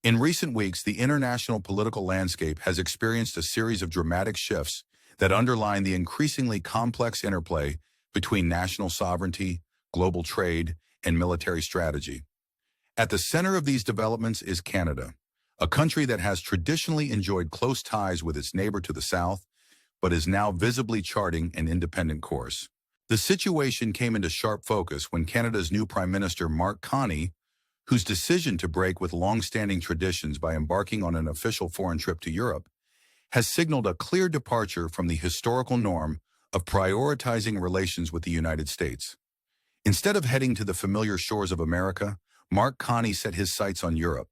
In recent weeks, the international political landscape has experienced a series of dramatic shifts that underline the increasingly complex interplay between national sovereignty, global trade, and military strategy. At the center of these developments is Canada, a country that has traditionally enjoyed close ties with its neighbor to the south, but is now visibly charting an independent course. The situation came into sharp focus when Canada's new Prime Minister Mark Carney, whose decision to break with long-standing traditions by embarking on an official foreign trip to Europe, has signaled a clear departure from the historical norm of prioritizing relations with the United States. Instead of heading to the familiar shores of America, Mark Carney set his sights on Europe,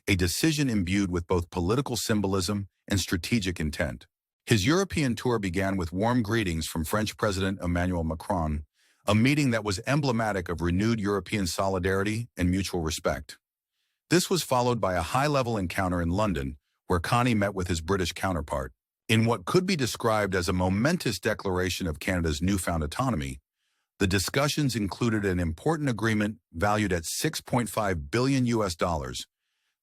a decision imbued with both political symbolism and strategic intent. His European tour began with warm greetings from French President Emmanuel Macron, a meeting that was emblematic of renewed European solidarity and mutual respect. This was followed by a high-level encounter in London, where Carney met with his British counterpart. In what could be described as a momentous declaration of Canada's newfound autonomy, the discussions included an important agreement valued at $6.5 billion US,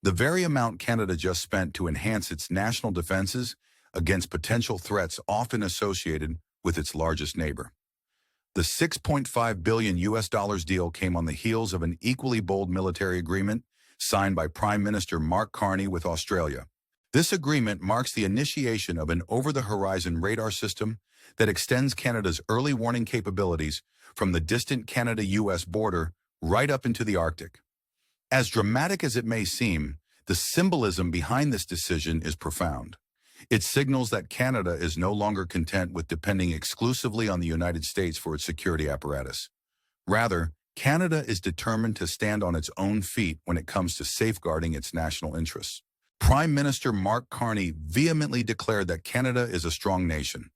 the very amount Canada just spent to enhance its national defenses against potential threats often associated with its largest neighbor. The $6.5 billion US deal came on the heels of an equally bold military agreement signed by Prime Minister Mark Carney with Australia. This agreement marks the initiation of an over-the-horizon radar system that extends Canada's early warning capabilities from the distant Canada-US border right up into the Arctic. As dramatic as it may seem, the symbolism behind this decision is profound. It signals that Canada is no longer content with depending exclusively on the United States for its security apparatus. Rather, Canada is determined to stand on its own feet when it comes to safeguarding its national interests. Prime Minister Mark Carney vehemently declared that Canada is a strong nation,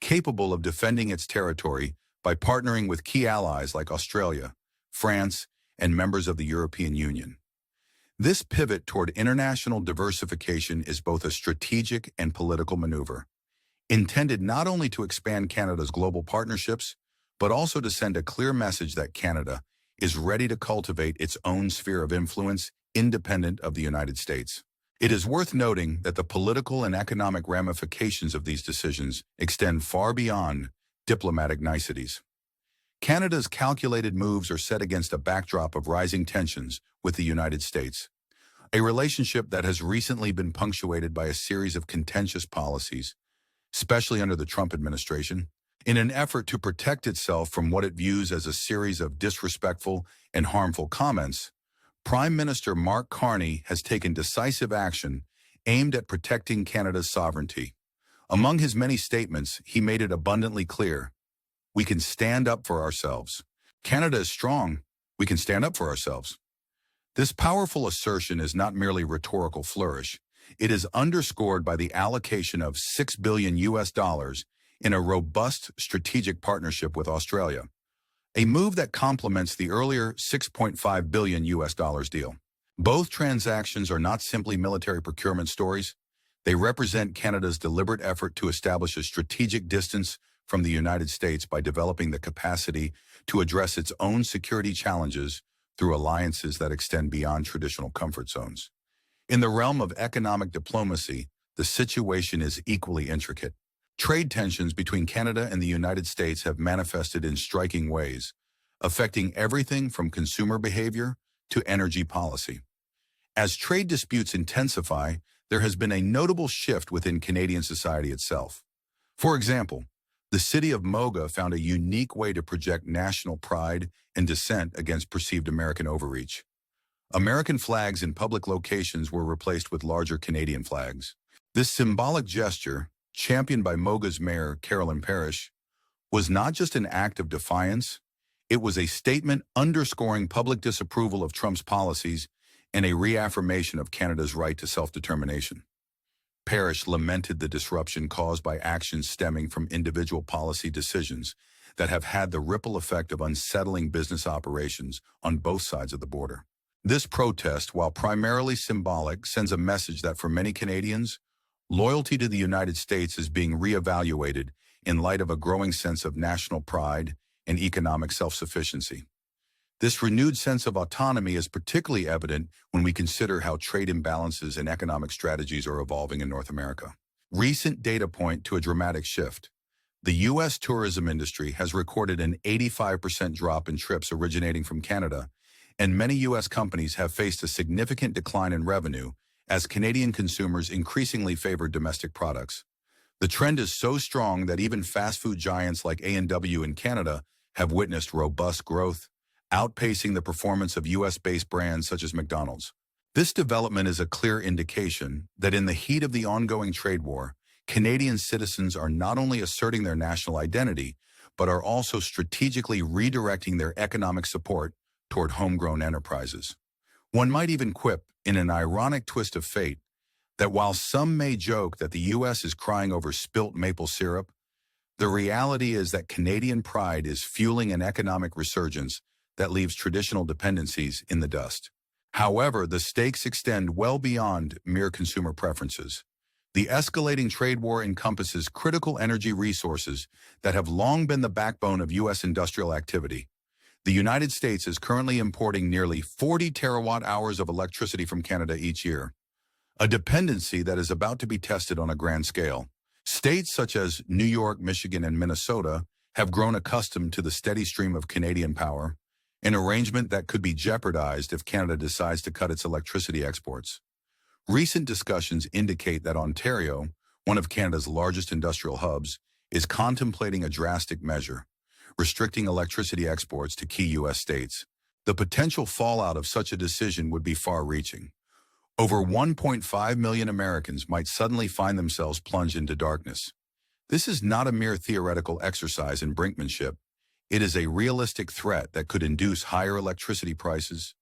capable of defending its territory by partnering with key allies like Australia, France, and members of the European Union. This pivot toward international diversification is both a strategic and political maneuver, intended not only to expand Canada's global partnerships, but also to send a clear message that Canada is ready to cultivate its own sphere of influence independent of the United States. It is worth noting that the political and economic ramifications of these decisions extend far beyond diplomatic niceties. Canada's calculated moves are set against a backdrop of rising tensions with the United States, a relationship that has recently been punctuated by a series of contentious policies, especially under the Trump administration. In an effort to protect itself from what it views as a series of disrespectful and harmful comments, Prime Minister Mark Carney has taken decisive action aimed at protecting Canada's sovereignty. Among his many statements, he made it abundantly clear: we can stand up for ourselves. Canada is strong. We can stand up for ourselves. This powerful assertion is not merely rhetorical flourish. It is underscored by the allocation of $6 billion US in a robust strategic partnership with Australia, a move that complements the earlier $6.5 billion US deal. Both transactions are not simply military procurement stories. They represent Canada's deliberate effort to establish a strategic distance from the United States by developing the capacity to address its own security challenges through alliances that extend beyond traditional comfort zones. In the realm of economic diplomacy, the situation is equally intricate. Trade tensions between Canada and the United States have manifested in striking ways, affecting everything from consumer behavior to energy policy. As trade disputes intensify, there has been a notable shift within Canadian society itself. For example, the city of Moga found a unique way to project national pride and dissent against perceived American overreach. American flags in public locations were replaced with larger Canadian flags. This symbolic gesture, championed by Moga's mayor, Carolyn Parrish, was not just an act of defiance, it was a statement underscoring public disapproval of Trump's policies and a reaffirmation of Canada's right to self-determination. Parrish lamented the disruption caused by actions stemming from individual policy decisions that have had the ripple effect of unsettling business operations on both sides of the border. This protest, while primarily symbolic, sends a message that for many Canadians, loyalty to the United States is being reevaluated in light of a growing sense of national pride and economic self-sufficiency. This renewed sense of autonomy is particularly evident when we consider how trade imbalances and economic strategies are evolving in North America. Recent data point to a dramatic shift. The U.S. tourism industry has recorded an 85% drop in trips originating from Canada, and many U.S. companies have faced a significant decline in revenue as Canadian consumers increasingly favor domestic products. The trend is so strong that even fast food giants like A&W in Canada have witnessed robust growth, outpacing the performance of U.S.-based brands such as McDonald's. This development is a clear indication that in the heat of the ongoing trade war, Canadian citizens are not only asserting their national identity, but are also strategically redirecting their economic support toward homegrown enterprises. One might even quip, in an ironic twist of fate, that while some may joke that the U.S. is crying over spilt maple syrup, the reality is that Canadian pride is fueling an economic resurgence that leaves traditional dependencies in the dust. However, the stakes extend well beyond mere consumer preferences. The escalating trade war encompasses critical energy resources that have long been the backbone of U.S. industrial activity. The United States is currently importing nearly 40 terawatt-hours of electricity from Canada each year, a dependency that is about to be tested on a grand scale. States such as New York, Michigan, and Minnesota have grown accustomed to the steady stream of Canadian power, an arrangement that could be jeopardized if Canada decides to cut its electricity exports. Recent discussions indicate that Ontario, one of Canada's largest industrial hubs, is contemplating a drastic measure, restricting electricity exports to key U.S. states. The potential fallout of such a decision would be far-reaching. Over 1.5 million Americans might suddenly find themselves plunged into darkness. This is not a mere theoretical exercise in brinkmanship. It is a realistic threat that could induce higher electricity prices,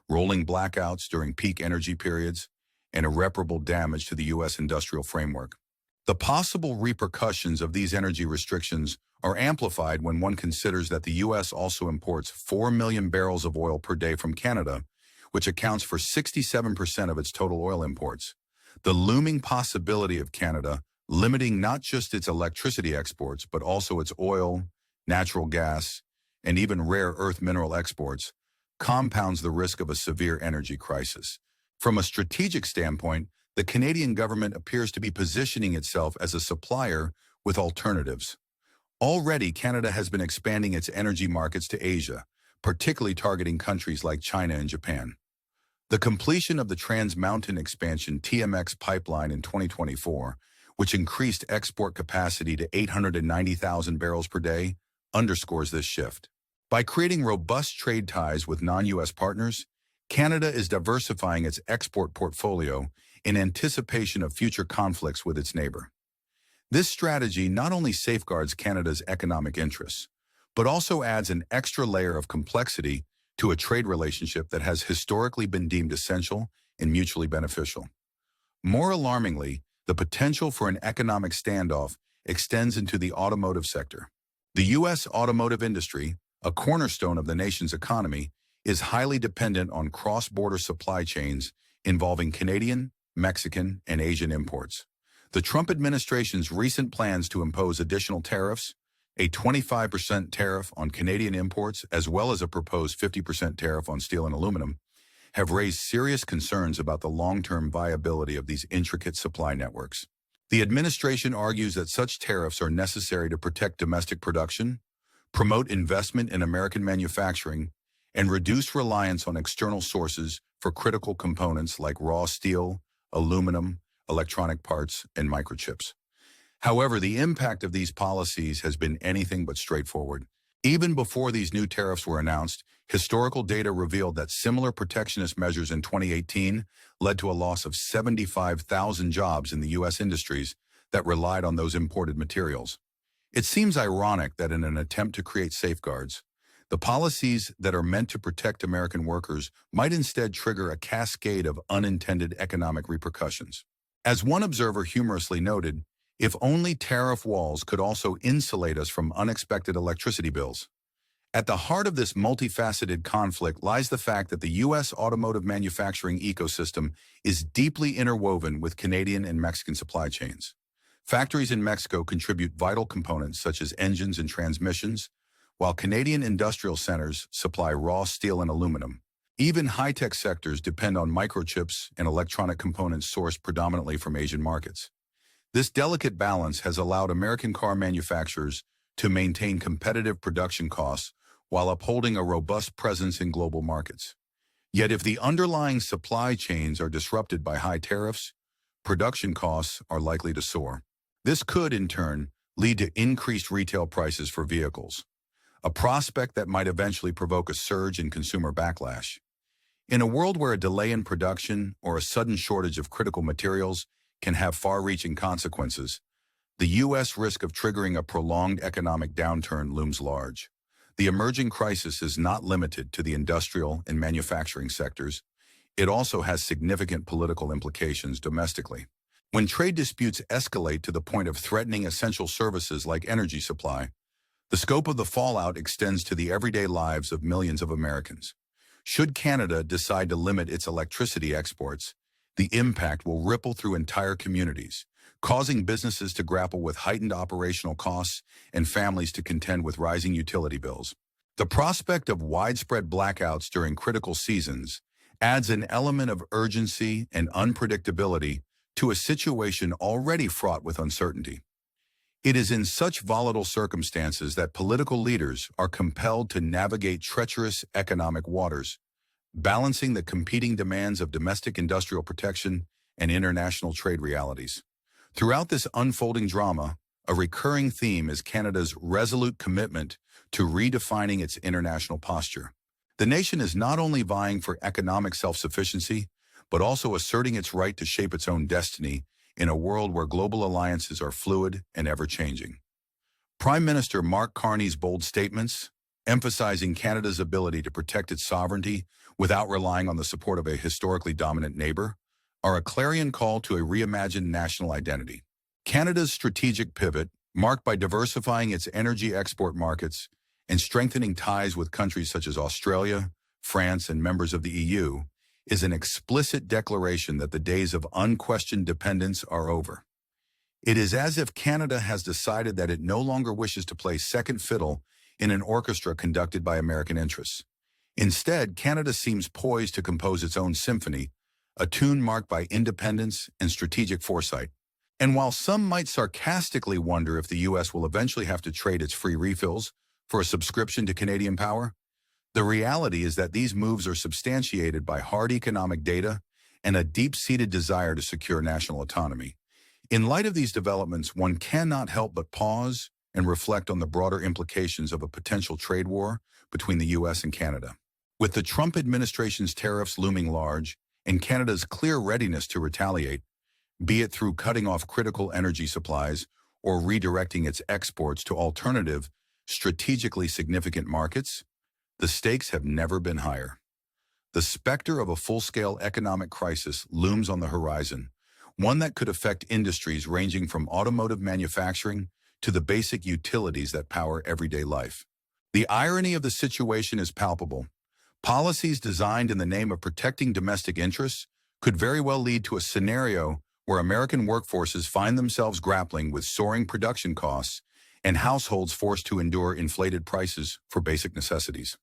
rolling blackouts during peak energy periods, and irreparable damage to the U.S. industrial framework. The possible repercussions of these energy restrictions are amplified when one considers that the U.S. also imports 4 million barrels of oil per day from Canada, which accounts for 67% of its total oil imports. The looming possibility of Canada limiting not just its electricity exports, but also its oil, natural gas, and even rare earth mineral exports, compounds the risk of a severe energy crisis. From a strategic standpoint, the Canadian government appears to be positioning itself as a supplier with alternatives. Already, Canada has been expanding its energy markets to Asia, particularly targeting countries like China and Japan. The completion of the Trans Mountain Expansion (TMX) pipeline in 2024, which increased export capacity to 890,000 barrels per day, underscores this shift. By creating robust trade ties with non-U.S. partners, Canada is diversifying its export portfolio in anticipation of future conflicts with its neighbor. This strategy not only safeguards Canada's economic interests, but also adds an extra layer of complexity to a trade relationship that has historically been deemed essential and mutually beneficial. More alarmingly, the potential for an economic standoff extends into the automotive sector. The U.S. automotive industry, a cornerstone of the nation's economy, is highly dependent on cross-border supply chains involving Canadian, Mexican, and Asian imports. The Trump administration's recent plans to impose additional tariffs, a 25% tariff on Canadian imports, as well as a proposed 50% tariff on steel and aluminum, have raised serious concerns about the long-term viability of these intricate supply networks. The administration argues that such tariffs are necessary to protect domestic production, promote investment in American manufacturing, and reduce reliance on external sources for critical components like raw steel, aluminum, electronic parts, and microchips. However, the impact of these policies has been anything but straightforward. Even before these new tariffs were announced, historical data revealed that similar protectionist measures in 2018 led to a loss of 75,000 jobs in the U.S. industries that relied on those imported materials. It seems ironic that in an attempt to create safeguards, the policies that are meant to protect American workers might instead trigger a cascade of unintended economic repercussions. As one observer humorously noted, if only tariff walls could also insulate us from unexpected electricity bills. At the heart of this multifaceted conflict lies the fact that the U.S. automotive manufacturing ecosystem is deeply interwoven with Canadian and Mexican supply chains. Factories in Mexico contribute vital components such as engines and transmissions, while Canadian industrial centers supply raw steel and aluminum. Even high-tech sectors depend on microchips and electronic components sourced predominantly from Asian markets. This delicate balance has allowed American car manufacturers to maintain competitive production costs while upholding a robust presence in global markets. Yet if the underlying supply chains are disrupted by high tariffs, production costs are likely to soar. This could, in turn, lead to increased retail prices for vehicles, a prospect that might eventually provoke a surge in consumer backlash. In a world where a delay in production or a sudden shortage of critical materials can have far-reaching consequences, the U.S. risk of triggering a prolonged economic downturn looms large. The emerging crisis is not limited to the industrial and manufacturing sectors. It also has significant political implications domestically. When trade disputes escalate to the point of threatening essential services like energy supply, the scope of the fallout extends to the everyday lives of millions of Americans. Should Canada decide to limit its electricity exports, the impact will ripple through entire communities, causing businesses to grapple with heightened operational costs and families to contend with rising utility bills. The prospect of widespread blackouts during critical seasons adds an element of urgency and unpredictability to a situation already fraught with uncertainty. It is in such volatile circumstances that political leaders are compelled to navigate treacherous economic waters, balancing the competing demands of domestic industrial protection and international trade realities. Throughout this unfolding drama, a recurring theme is Canada's resolute commitment to redefining its international posture. The nation is not only vying for economic self-sufficiency, but also asserting its right to shape its own destiny in a world where global alliances are fluid and ever-changing. Prime Minister Mark Carney's bold statements, emphasizing Canada's ability to protect its sovereignty without relying on the support of a historically dominant neighbor, are a clarion call to a reimagined national identity. Canada's strategic pivot, marked by diversifying its energy export markets and strengthening ties with countries such as Australia, France, and members of the EU, is an explicit declaration that the days of unquestioned dependence are over. It is as if Canada has decided that it no longer wishes to play second fiddle in an orchestra conducted by American interests. Instead, Canada seems poised to compose its own symphony, a tune marked by independence and strategic foresight. And while some might sarcastically wonder if the U.S. will eventually have to trade its free refills for a subscription to Canadian power, the reality is that these moves are substantiated by hard economic data and a deep-seated desire to secure national autonomy. In light of these developments, one cannot help but pause and reflect on the broader implications of a potential trade war between the U.S. and Canada. With the Trump administration's tariffs looming large and Canada's clear readiness to retaliate, be it through cutting off critical energy supplies or redirecting its exports to alternative, strategically significant markets, the stakes have never been higher. The specter of a full-scale economic crisis looms on the horizon, one that could affect industries ranging from automotive manufacturing to the basic utilities that power everyday life. The irony of the situation is palpable. Policies designed in the name of protecting domestic interests could very well lead to a scenario where American workforces find themselves grappling with soaring production costs and households forced to endure inflated prices for basic necessities.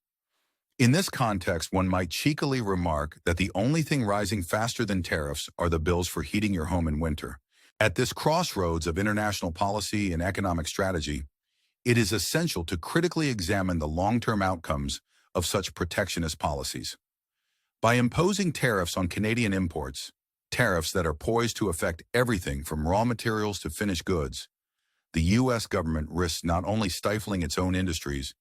In this context, one might cheekily remark that the only thing rising faster than tariffs are the bills for heating your home in winter. At this crossroads of international policy and economic strategy, it is essential to critically examine the long-term outcomes of such protectionist policies. By imposing tariffs on Canadian imports, tariffs that are poised to affect everything from raw materials to finished goods, the U.S. government risks not only stifling its own industries,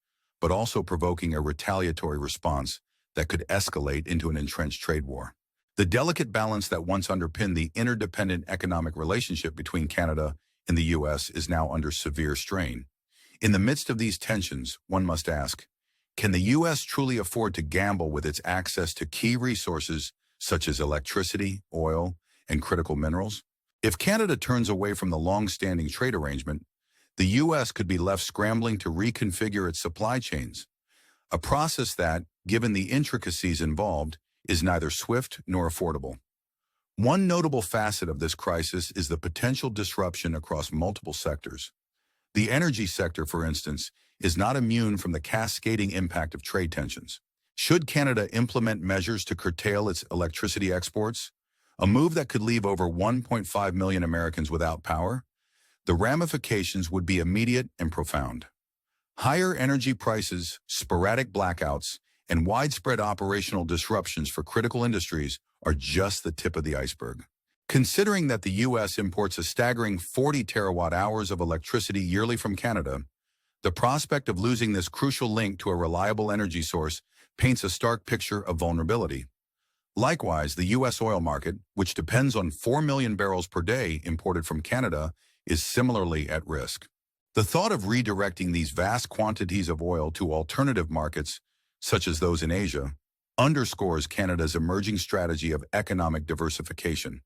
but also provoking a retaliatory response that could escalate into an entrenched trade war. The delicate balance that once underpinned the interdependent economic relationship between Canada and the U.S. is now under severe strain. In the midst of these tensions, one must ask, can the U.S. truly afford to gamble with its access to key resources such as electricity, oil, and critical minerals? If Canada turns away from the long-standing trade arrangement, the U.S. could be left scrambling to reconfigure its supply chains, a process that, given the intricacies involved, is neither swift nor affordable. One notable facet of this crisis is the potential disruption across multiple sectors. The energy sector, for instance, is not immune from the cascading impact of trade tensions. Should Canada implement measures to curtail its electricity exports, a move that could leave over 1.5 million Americans without power? The ramifications would be immediate and profound. Higher energy prices, sporadic blackouts, and widespread operational disruptions for critical industries are just the tip of the iceberg. Considering that the U.S. imports a staggering 40 terawatt-hours of electricity yearly from Canada, the prospect of losing this crucial link to a reliable energy source paints a stark picture of vulnerability. Likewise, the U.S. oil market, which depends on 4 million barrels per day imported from Canada, is similarly at risk. The thought of redirecting these vast quantities of oil to alternative markets, such as those in Asia, underscores Canada's emerging strategy of economic diversification,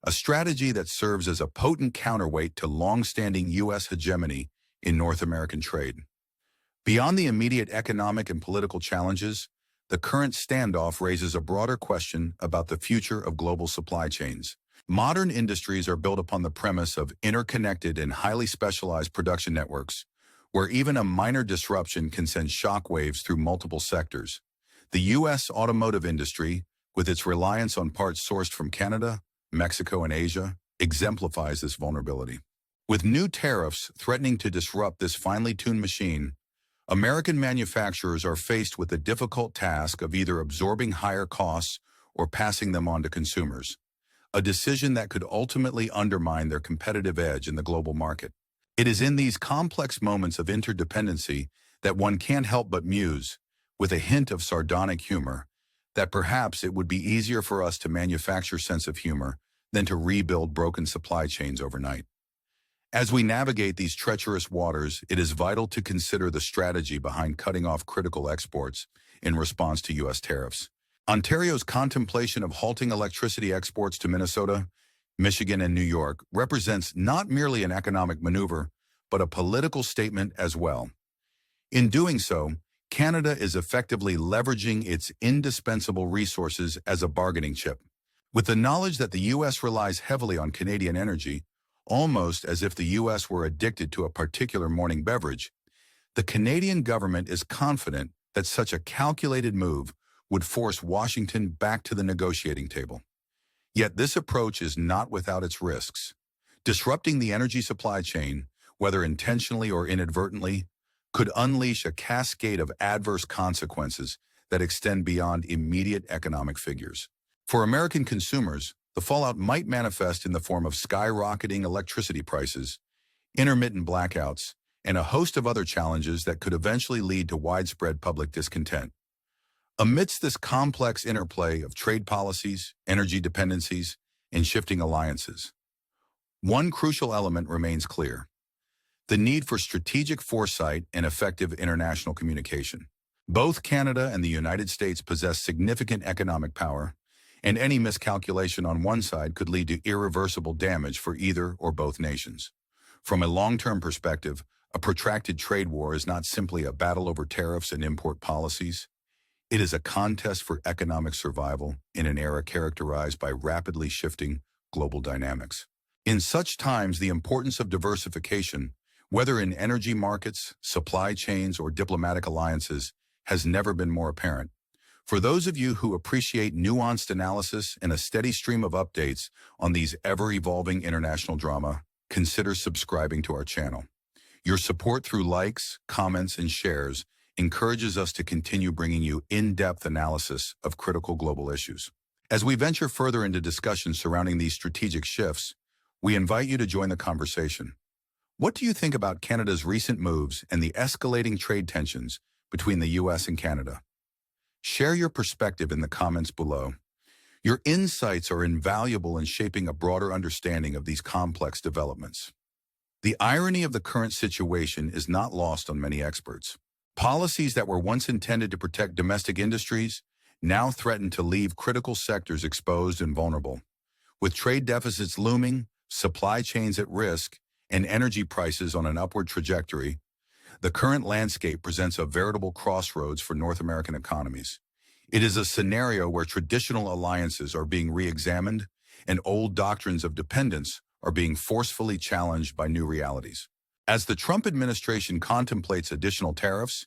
a strategy that serves as a potent counterweight to long-standing U.S. hegemony in North American trade. Beyond the immediate economic and political challenges, the current standoff raises a broader question about the future of global supply chains. Modern industries are built upon the premise of interconnected and highly specialized production networks, where even a minor disruption can send shockwaves through multiple sectors. The U.S. automotive industry, with its reliance on parts sourced from Canada, Mexico, and Asia, exemplifies this vulnerability. With new tariffs threatening to disrupt this finely tuned machine, American manufacturers are faced with the difficult task of either absorbing higher costs or passing them on to consumers, a decision that could ultimately undermine their competitive edge in the global market. It is in these complex moments of interdependency that one can't help but muse, with a hint of sardonic humor, that perhaps it would be easier for us to manufacture sense of humor than to rebuild broken supply chains overnight. As we navigate these treacherous waters, it is vital to consider the strategy behind cutting off critical exports in response to U.S. tariffs. Ontario's contemplation of halting electricity exports to Minnesota, Michigan, and New York represents not merely an economic maneuver, but a political statement as well. In doing so, Canada is effectively leveraging its indispensable resources as a bargaining chip. With the knowledge that the U.S. relies heavily on Canadian energy, almost as if the U.S. were addicted to a particular morning beverage, the Canadian government is confident that such a calculated move would force Washington back to the negotiating table. Yet this approach is not without its risks. Disrupting the energy supply chain, whether intentionally or inadvertently, could unleash a cascade of adverse consequences that extend beyond immediate economic figures. For American consumers, the fallout might manifest in the form of skyrocketing electricity prices, intermittent blackouts, and a host of other challenges that could eventually lead to widespread public discontent. Amidst this complex interplay of trade policies, energy dependencies, and shifting alliances, one crucial element remains clear: the need for strategic foresight and effective international communication. Both Canada and the United States possess significant economic power, and any miscalculation on one side could lead to irreversible damage for either or both nations. From a long-term perspective, a protracted trade war is not simply a battle over tariffs and import policies. It is a contest for economic survival in an era characterized by rapidly shifting global dynamics. In such times, the importance of diversification, whether in energy markets, supply chains, or diplomatic alliances, has never been more apparent. For those of you who appreciate nuanced analysis and a steady stream of updates on these ever-evolving international drama, consider subscribing to our channel. Your support through likes, comments, and shares encourages us to continue bringing you in-depth analysis of critical global issues. As we venture further into discussions surrounding these strategic shifts, we invite you to join the conversation. What do you think about Canada's recent moves and the escalating trade tensions between the U.S. and Canada? Share your perspective in the comments below. Your insights are invaluable in shaping a broader understanding of these complex developments. The irony of the current situation is not lost on many experts. Policies that were once intended to protect domestic industries now threaten to leave critical sectors exposed and vulnerable. With trade deficits looming, supply chains at risk, and energy prices on an upward trajectory, the current landscape presents a veritable crossroads for North American economies. It is a scenario where traditional alliances are being re-examined and old doctrines of dependence are being forcefully challenged by new realities. As the Trump administration contemplates additional tariffs,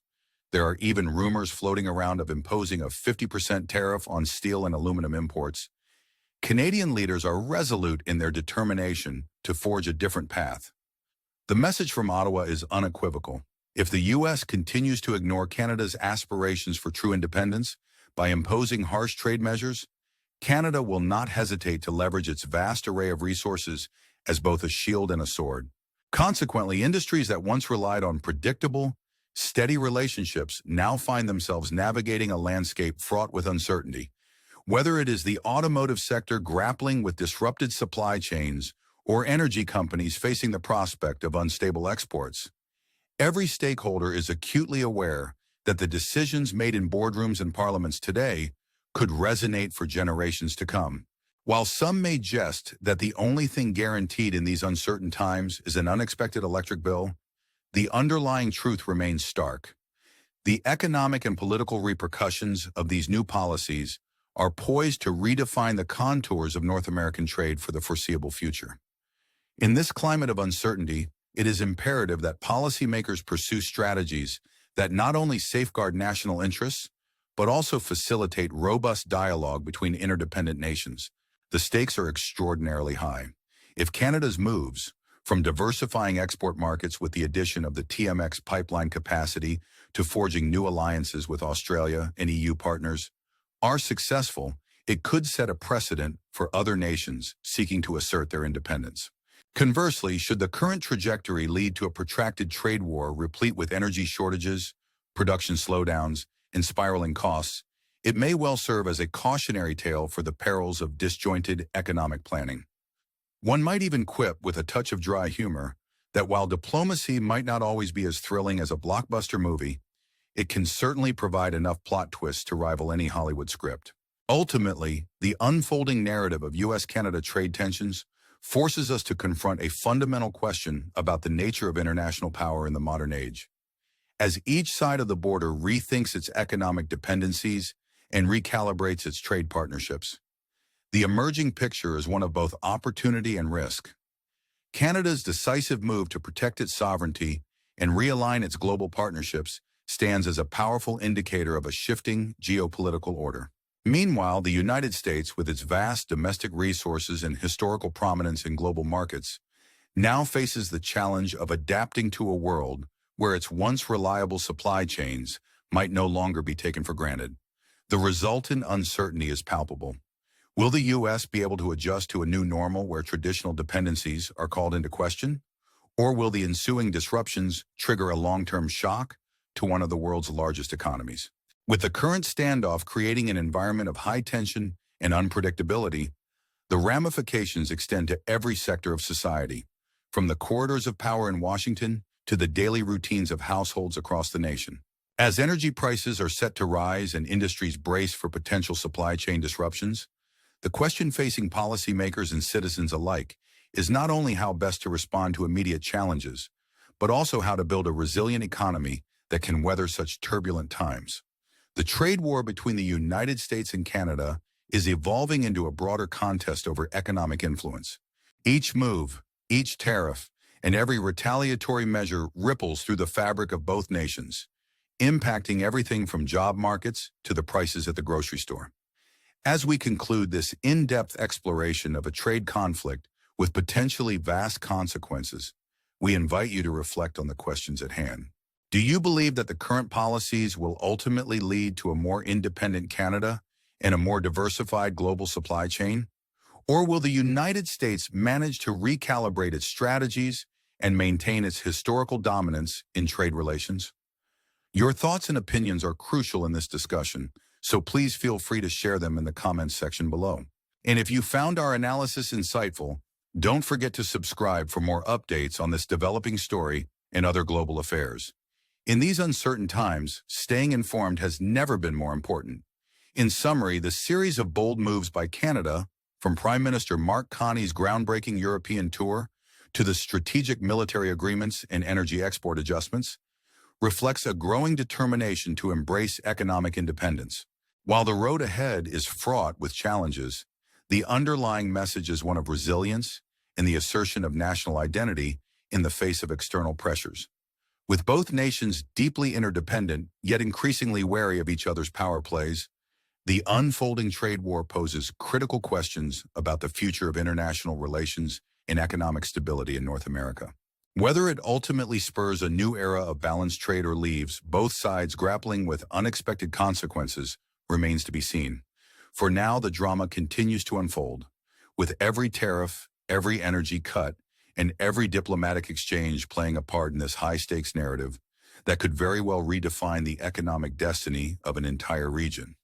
there are even rumors floating around of imposing a 50% tariff on steel and aluminum imports. Canadian leaders are resolute in their determination to forge a different path. The message from Ottawa is unequivocal. If the U.S. continues to ignore Canada's aspirations for true independence by imposing harsh trade measures, Canada will not hesitate to leverage its vast array of resources as both a shield and a sword. Consequently, industries that once relied on predictable, steady relationships now find themselves navigating a landscape fraught with uncertainty. Whether it is the automotive sector grappling with disrupted supply chains or energy companies facing the prospect of unstable exports, every stakeholder is acutely aware that the decisions made in boardrooms and parliaments today could resonate for generations to come. While some may jest that the only thing guaranteed in these uncertain times is an unexpected electric bill, the underlying truth remains stark. The economic and political repercussions of these new policies are poised to redefine the contours of North American trade for the foreseeable future. In this climate of uncertainty, it is imperative that policymakers pursue strategies that not only safeguard national interests, but also facilitate robust dialogue between interdependent nations. The stakes are extraordinarily high. If Canada's moves, from diversifying export markets with the addition of the TMX pipeline capacity to forging new alliances with Australia and EU partners, are successful, it could set a precedent for other nations seeking to assert their independence. Conversely, should the current trajectory lead to a protracted trade war replete with energy shortages, production slowdowns, and spiraling costs, it may well serve as a cautionary tale for the perils of disjointed economic planning. One might even quip with a touch of dry humor that while diplomacy might not always be as thrilling as a blockbuster movie, it can certainly provide enough plot twists to rival any Hollywood script. Ultimately, the unfolding narrative of U.S.-Canada trade tensions forces us to confront a fundamental question about the nature of international power in the modern age. As each side of the border rethinks its economic dependencies and recalibrates its trade partnerships, the emerging picture is one of both opportunity and risk. Canada's decisive move to protect its sovereignty and realign its global partnerships stands as a powerful indicator of a shifting geopolitical order. Meanwhile, the United States, with its vast domestic resources and historical prominence in global markets, now faces the challenge of adapting to a world where its once reliable supply chains might no longer be taken for granted. The resultant uncertainty is palpable. Will the U.S. be able to adjust to a new normal where traditional dependencies are called into question? Or will the ensuing disruptions trigger a long-term shock to one of the world's largest economies? With the current standoff creating an environment of high tension and unpredictability, the ramifications extend to every sector of society, from the corridors of power in Washington to the daily routines of households across the nation. As energy prices are set to rise and industries brace for potential supply chain disruptions, the question facing policymakers and citizens alike is not only how best to respond to immediate challenges, but also how to build a resilient economy that can weather such turbulent times. The trade war between the United States and Canada is evolving into a broader contest over economic influence. Each move, each tariff, and every retaliatory measure ripples through the fabric of both nations, impacting everything from job markets to the prices at the grocery store. As we conclude this in-depth exploration of a trade conflict with potentially vast consequences, we invite you to reflect on the questions at hand. Do you believe that the current policies will ultimately lead to a more independent Canada and a more diversified global supply chain? Or will the United States manage to recalibrate its strategies and maintain its historical dominance in trade relations? Your thoughts and opinions are crucial in this discussion, so please feel free to share them in the comments section below. And if you found our analysis insightful, don't forget to subscribe for more updates on this developing story and other global affairs. In these uncertain times, staying informed has never been more important. In summary, the series of bold moves by Canada, from Prime Minister Mark Carney's groundbreaking European tour to the strategic military agreements and energy export adjustments, reflects a growing determination to embrace economic independence. While the road ahead is fraught with challenges, the underlying message is one of resilience and the assertion of national identity in the face of external pressures. With both nations deeply interdependent, yet increasingly wary of each other's power plays, the unfolding trade war poses critical questions about the future of international relations and economic stability in North America. Whether it ultimately spurs a new era of balanced trade or leaves both sides grappling with unexpected consequences remains to be seen. For now, the drama continues to unfold, with every tariff, every energy cut, and every diplomatic exchange playing a part in this high-stakes narrative that could very well redefine the economic destiny of an entire region.